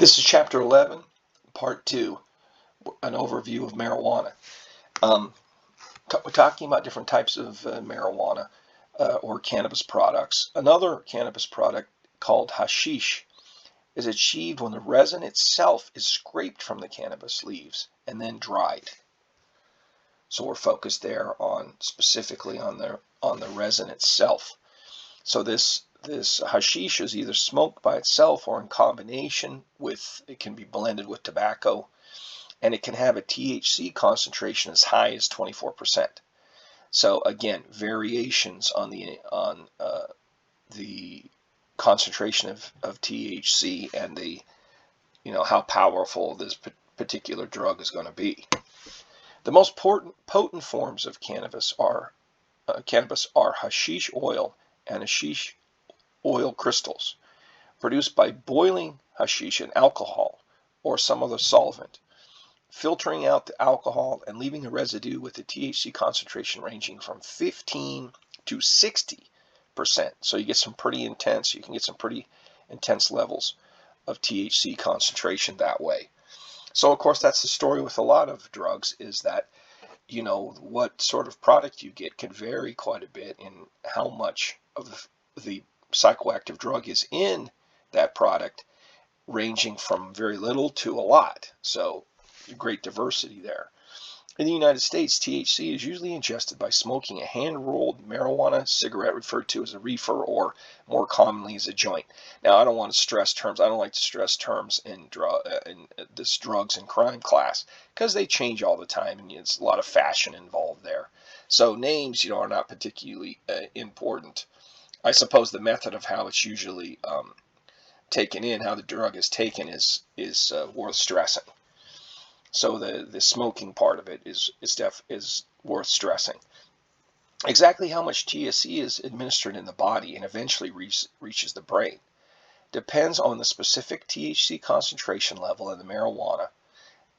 This is Chapter 11, Part 2, an overview of marijuana. We're talking about different types of marijuana or cannabis products. Another cannabis product called hashish is achieved when the resin itself is scraped from the cannabis leaves and then dried. So we're focused there on specifically on the resin itself. So this hashish is either smoked by itself or in combination with, it can be blended with tobacco, and it can have a THC concentration as high as 24%. So again, variations on the concentration of THC and the how powerful this particular drug is going to be. The most potent forms of cannabis are hashish oil and hashish oil crystals, produced by boiling hashish in alcohol or some other solvent, filtering out the alcohol and leaving the residue with the THC concentration ranging from 15 to 60%. So you get some pretty intense, you can get some pretty intense levels of THC concentration that way. So of course that's the story with a lot of drugs, is that what sort of product you get could vary quite a bit in how much of the psychoactive drug is in that product, ranging from very little to a lot. So great diversity there. In the United States, THC is usually ingested by smoking a hand-rolled marijuana cigarette referred to as a reefer, or more commonly as a joint. Now, I don't want to stress terms. I don't like to stress terms in this drugs and crime class, because they change all the time and it's a lot of fashion involved there. So names, are not particularly important. I suppose the method of how it's usually taken in, how the drug is taken, is worth stressing. So the smoking part of it is worth stressing. Exactly how much THC is administered in the body and eventually reaches the brain depends on the specific THC concentration level in the marijuana,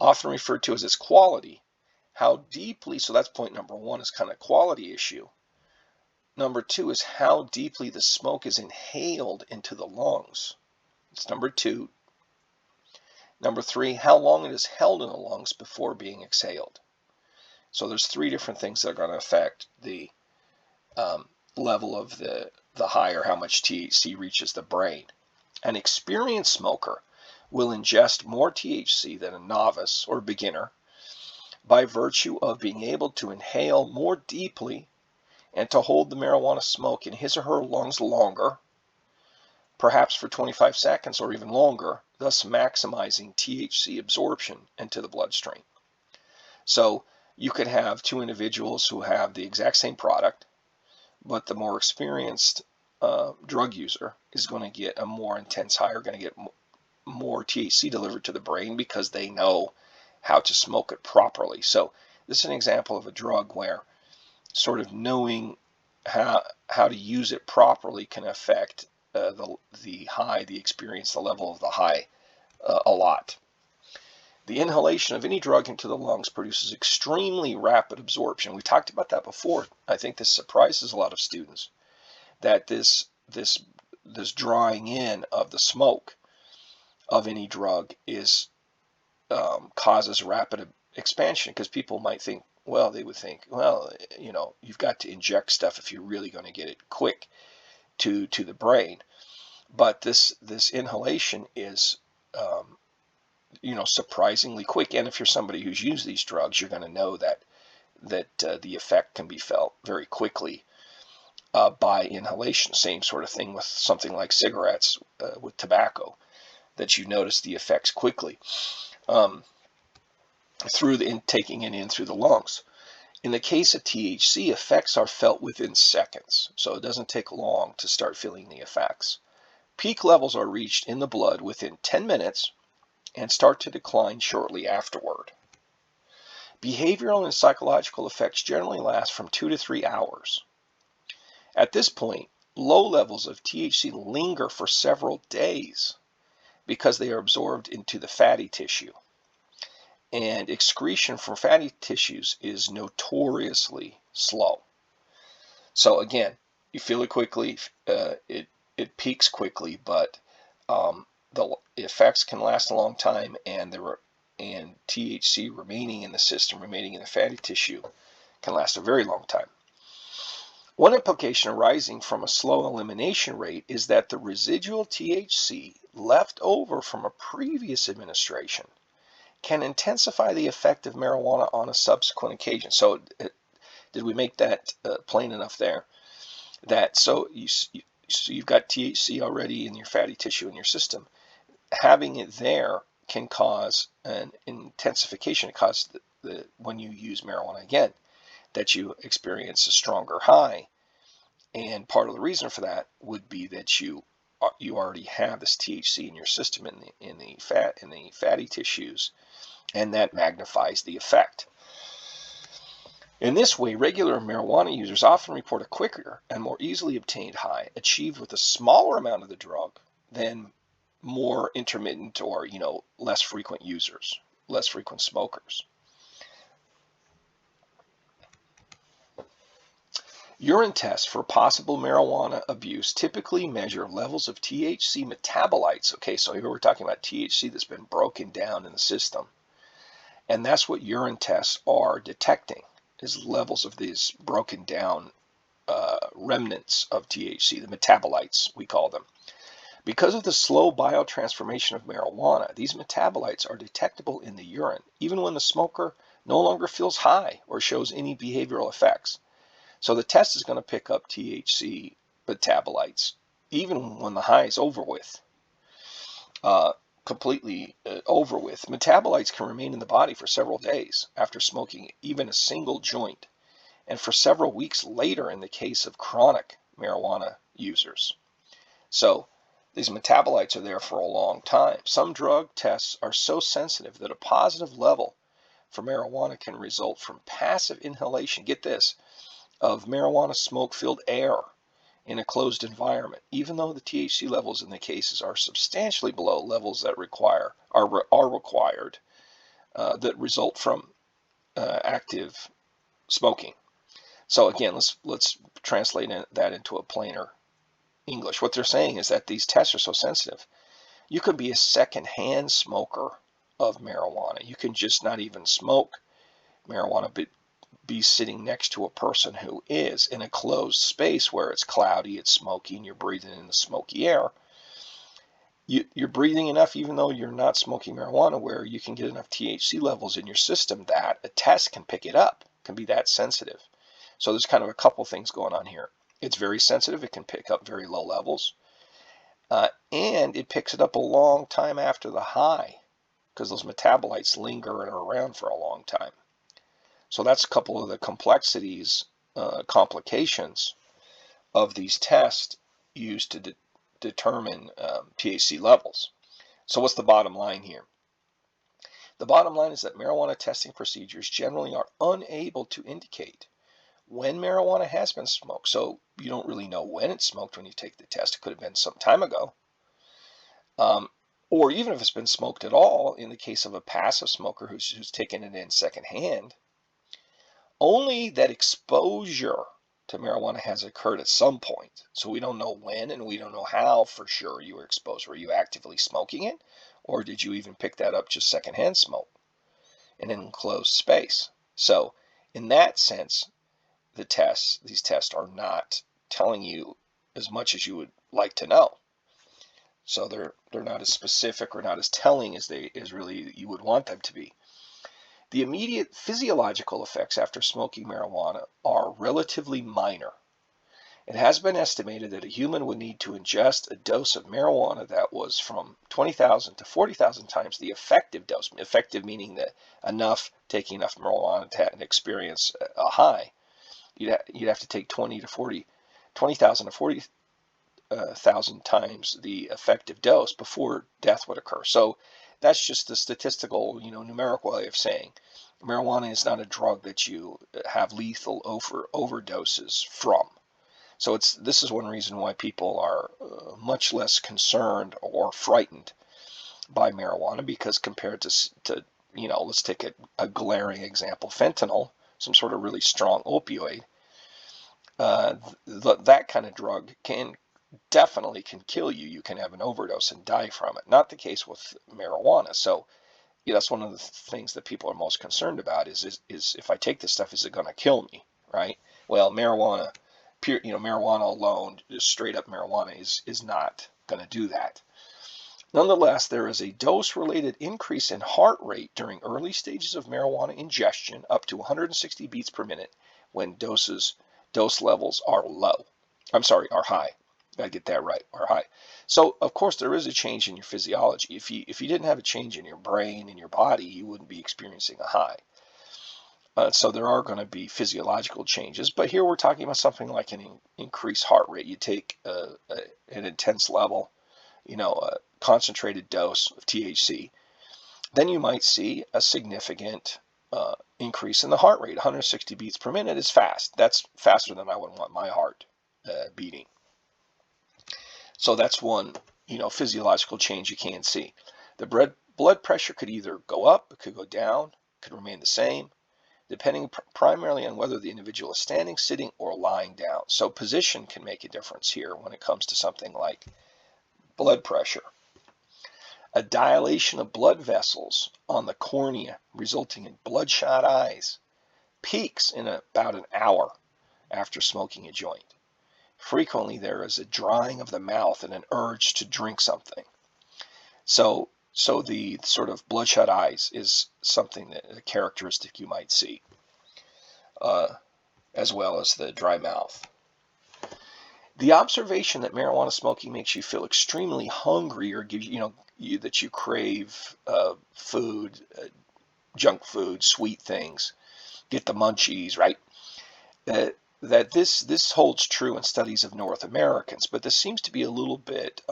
often referred to as its quality. How deeply, so that's point number one, is kind of quality issue. Number two is how deeply the smoke is inhaled into the lungs. It's number two. Number three, how long it is held in the lungs before being exhaled. So there's three different things that are going to affect the level of the higher, how much THC reaches the brain. An experienced smoker will ingest more THC than a novice or beginner by virtue of being able to inhale more deeply and to hold the marijuana smoke in his or her lungs longer, perhaps for 25 seconds or even longer, thus maximizing THC absorption into the bloodstream. So you could have two individuals who have the exact same product, but the more experienced drug user is going to get a more intense high, or going to get more THC delivered to the brain because they know how to smoke it properly. So this is an example of a drug where sort of knowing how to use it properly can affect the high, the experience, the level of the high a lot. The inhalation of any drug into the lungs produces extremely rapid absorption. We talked about that before. I think this surprises a lot of students, that this drawing in of the smoke of any drug is causes rapid expansion, because people might think, they would think, you've got to inject stuff if you're really going to get it quick to the brain. But this inhalation is surprisingly quick. And if you're somebody who's used these drugs, you're going to know that the effect can be felt very quickly by inhalation. Same sort of thing with something like cigarettes, with tobacco, that you notice the effects quickly through taking it in through the lungs. In the case of THC, effects are felt within seconds, so it doesn't take long to start feeling the effects. Peak levels are reached in the blood within 10 minutes and start to decline shortly afterward. Behavioral and psychological effects generally last from 2 to 3 hours. At this point, low levels of THC linger for several days because they are absorbed into the fatty tissue. And excretion from fatty tissues is notoriously slow. So again, you feel it quickly, it peaks quickly, but the effects can last a long time, and THC remaining in the system, remaining in the fatty tissue, can last a very long time. One implication arising from a slow elimination rate is that the residual THC left over from a previous administration can intensify the effect of marijuana on a subsequent occasion. So did we make that plain enough there? That so you've got THC already in your fatty tissue in your system. Having it there can cause an intensification. It causes when you use marijuana again, that you experience a stronger high. And part of the reason for that would be that you already have this THC in your system in the fatty tissues, and that magnifies the effect. In this way, regular marijuana users often report a quicker and more easily obtained high achieved with a smaller amount of the drug than more intermittent or less frequent users, less frequent smokers. Urine tests for possible marijuana abuse typically measure levels of THC metabolites. Okay, so here we're talking about THC that's been broken down in the system. And that's what urine tests are detecting, is levels of these broken down remnants of THC, the metabolites, we call them. Because of the slow biotransformation of marijuana, these metabolites are detectable in the urine, even when the smoker no longer feels high or shows any behavioral effects. So the test is going to pick up THC metabolites, even when the high is over with, completely over with. Metabolites can remain in the body for several days after smoking even a single joint, and for several weeks later in the case of chronic marijuana users. So these metabolites are there for a long time. Some drug tests are so sensitive that a positive level for marijuana can result from passive inhalation, get this, of marijuana smoke-filled air in a closed environment, even though the THC levels in the cases are substantially below levels that are required that result from active smoking. So again, let's translate that into a plainer English. What they're saying is that these tests are so sensitive. You could be a secondhand smoker of marijuana. You can just not even smoke marijuana, but be sitting next to a person who is in a closed space where it's cloudy, it's smoky, and you're breathing in the smoky air. You're breathing enough, even though you're not smoking marijuana, where you can get enough THC levels in your system that a test can pick it up, can be that sensitive. So there's kind of a couple things going on here. It's very sensitive. It can pick up very low levels. And it picks it up a long time after the high, because those metabolites linger and are around for a long time. So that's a couple of the complexities, complications of these tests used to determine THC levels. So what's the bottom line here? The bottom line is that marijuana testing procedures generally are unable to indicate when marijuana has been smoked. So you don't really know when it's smoked when you take the test. It could have been some time ago. Or even if it's been smoked at all, in the case of a passive smoker who's taken it in secondhand, only that exposure to marijuana has occurred at some point. So we don't know when, and we don't know how for sure you were exposed. Were you actively smoking it, or did you even pick that up just secondhand smoke in an enclosed space? So in that sense, these tests are not telling you as much as you would like to know. So they're not as specific or not as telling as really you would want them to be. The immediate physiological effects after smoking marijuana are relatively minor. It has been estimated that a human would need to ingest a dose of marijuana that was from 20,000 to 40,000 times the effective dose. Effective meaning that taking enough marijuana to experience a high. You'd have to take 20,000 to 40,000 times the effective dose before death would occur. So that's just the statistical, numerical way of saying marijuana is not a drug that you have lethal overdoses from. So this is one reason why people are much less concerned or frightened by marijuana, because compared to let's take a glaring example, fentanyl, some sort of really strong opioid, that kind of drug can definitely can kill you. You can have an overdose and die from it. Not the case with marijuana. So that's one of the things that people are most concerned about is if I take this stuff, is it going to kill me, right? Well, marijuana, pure, marijuana alone, just straight up marijuana is not going to do that. Nonetheless, there is a dose-related increase in heart rate during early stages of marijuana ingestion up to 160 beats per minute when dose levels are are high. Gotta get that right, are high. So, of course, there is a change in your physiology. If you didn't have a change in your brain and your body, you wouldn't be experiencing a high. So there are going to be physiological changes, but here we're talking about something like an increased heart rate. You take an intense level, a concentrated dose of THC, then you might see a significant increase in the heart rate. 160 beats per minute is fast. That's faster than I would want my heart beating. So that's one, physiological change you can see. The blood pressure could either go up, it could go down, it could remain the same, depending primarily on whether the individual is standing, sitting, or lying down. So position can make a difference here when it comes to something like blood pressure. A dilation of blood vessels on the cornea, resulting in bloodshot eyes, peaks in about an hour after smoking a joint. Frequently, there is a drying of the mouth and an urge to drink something. So the sort of bloodshot eyes is something a characteristic you might see, as well as the dry mouth. The observation that marijuana smoking makes you feel extremely hungry or gives that you crave food, junk food, sweet things, get the munchies, right? That this holds true in studies of North Americans, but this seems to be a little bit,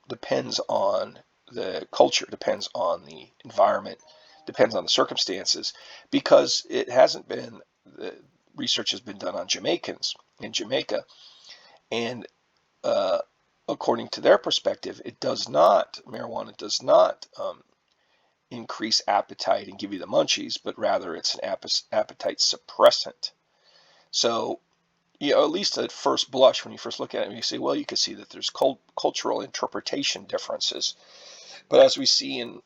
depends on the culture, depends on the environment, depends on the circumstances, because it hasn't been, the research has been done on Jamaicans in Jamaica, and according to their perspective, marijuana does not increase appetite and give you the munchies, but rather it's an appetite suppressant. So, at least at first blush, when you first look at it, you say, well, you can see that there's cultural interpretation differences. But as we see in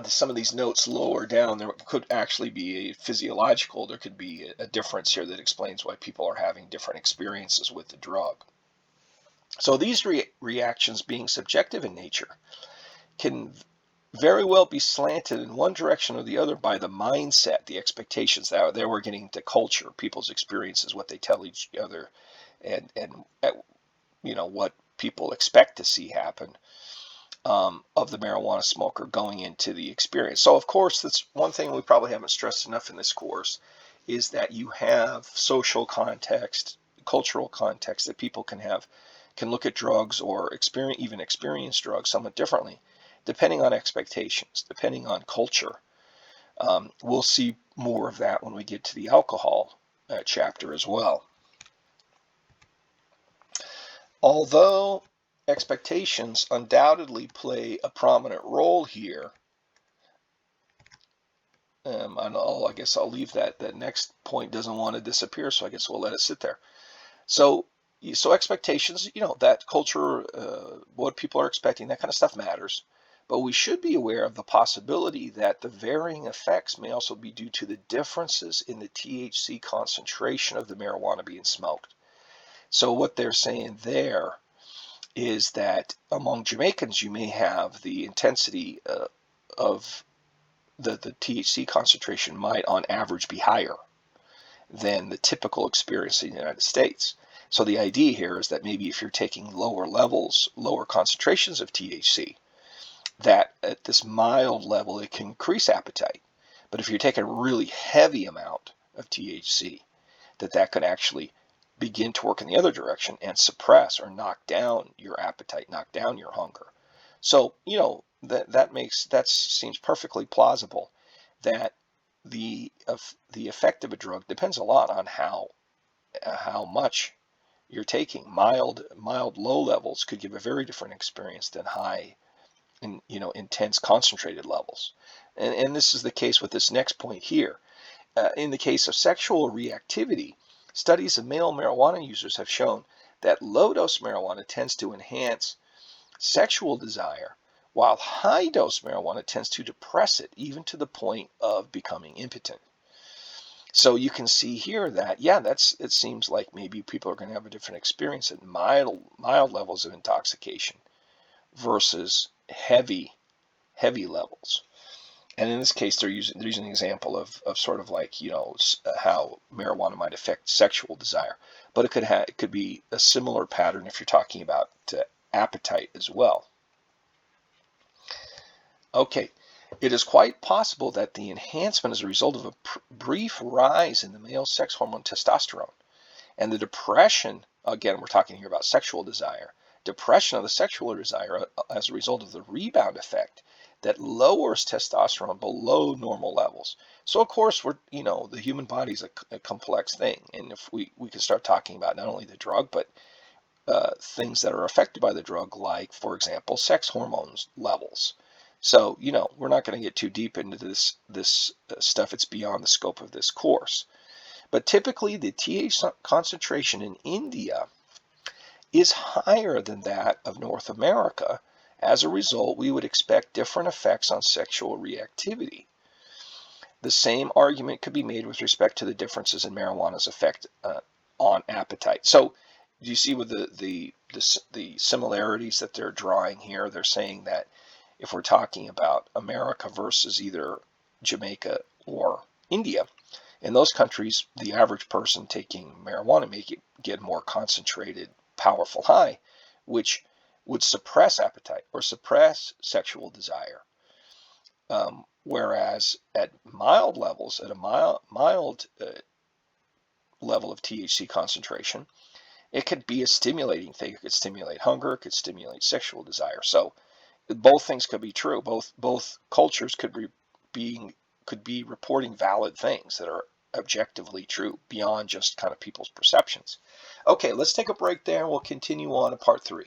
some of these notes lower down, there could actually be there could be a difference here that explains why people are having different experiences with the drug. So these reactions, being subjective in nature, can very well be slanted in one direction or the other by the mindset, the expectations. There we're getting into culture, people's experiences, what they tell each other, and what people expect to see happen of the marijuana smoker going into the experience. So, of course, that's one thing we probably haven't stressed enough in this course, is that you have social context, cultural context that people can look at drugs or experience drugs somewhat differently, depending on expectations, depending on culture. We'll see more of that when we get to the alcohol chapter as well. Although expectations undoubtedly play a prominent role here, I guess I'll leave that. That next point doesn't want to disappear, so I guess we'll let it sit there. So expectations, that culture, what people are expecting, that kind of stuff matters. But we should be aware of the possibility that the varying effects may also be due to the differences in the THC concentration of the marijuana being smoked. So what they're saying there is that among Jamaicans, you may have the intensity of the THC concentration might on average be higher than the typical experience in the United States. So the idea here is that maybe if you're taking lower concentrations of THC, that at this mild level, it can increase appetite. But if you're taking a really heavy amount of THC, that could actually begin to work in the other direction and suppress or knock down your appetite, knock down your hunger. So, that seems perfectly plausible, that the effect of a drug depends a lot on how much you're taking. Mild low levels could give a very different experience than high intense concentrated levels. And this is the case with this next point here. In the case of sexual reactivity, studies of male marijuana users have shown that low-dose marijuana tends to enhance sexual desire, while high-dose marijuana tends to depress it, even to the point of becoming impotent. So you can see here that, yeah, it seems like maybe people are going to have a different experience at mild levels of intoxication versus heavy levels. And in this case, they're using an example of sort of like, how marijuana might affect sexual desire, but it could be a similar pattern if you're talking about appetite as well. Okay, it is quite possible that the enhancement is a result of a brief rise in the male sex hormone testosterone, and the depression, again, we're talking here about sexual desire, depression of the sexual desire as a result of the rebound effect that lowers testosterone below normal levels. So of course, the human body is a complex thing, and if we can start talking about not only the drug, but things that are affected by the drug, like, for example, sex hormones levels. So, we're not going to get too deep into this stuff. It's beyond the scope of this course. But typically, the THC concentration in India is higher than that of North America. As a result, we would expect different effects on sexual reactivity. The same argument could be made with respect to the differences in marijuana's effect on appetite. So, do you see with the similarities that they're drawing here? They're saying that if we're talking about America versus either Jamaica or India, in those countries, the average person taking marijuana may get more concentrated, powerful high, which would suppress appetite or suppress sexual desire. Whereas at mild levels, at a mild level of THC concentration, it could be a stimulating thing. It could stimulate hunger, it could stimulate sexual desire. So both things could be true. Both cultures could be reporting valid things that are objectively true beyond just kind of people's perceptions. Okay, let's take a break there and we'll continue on to part 3.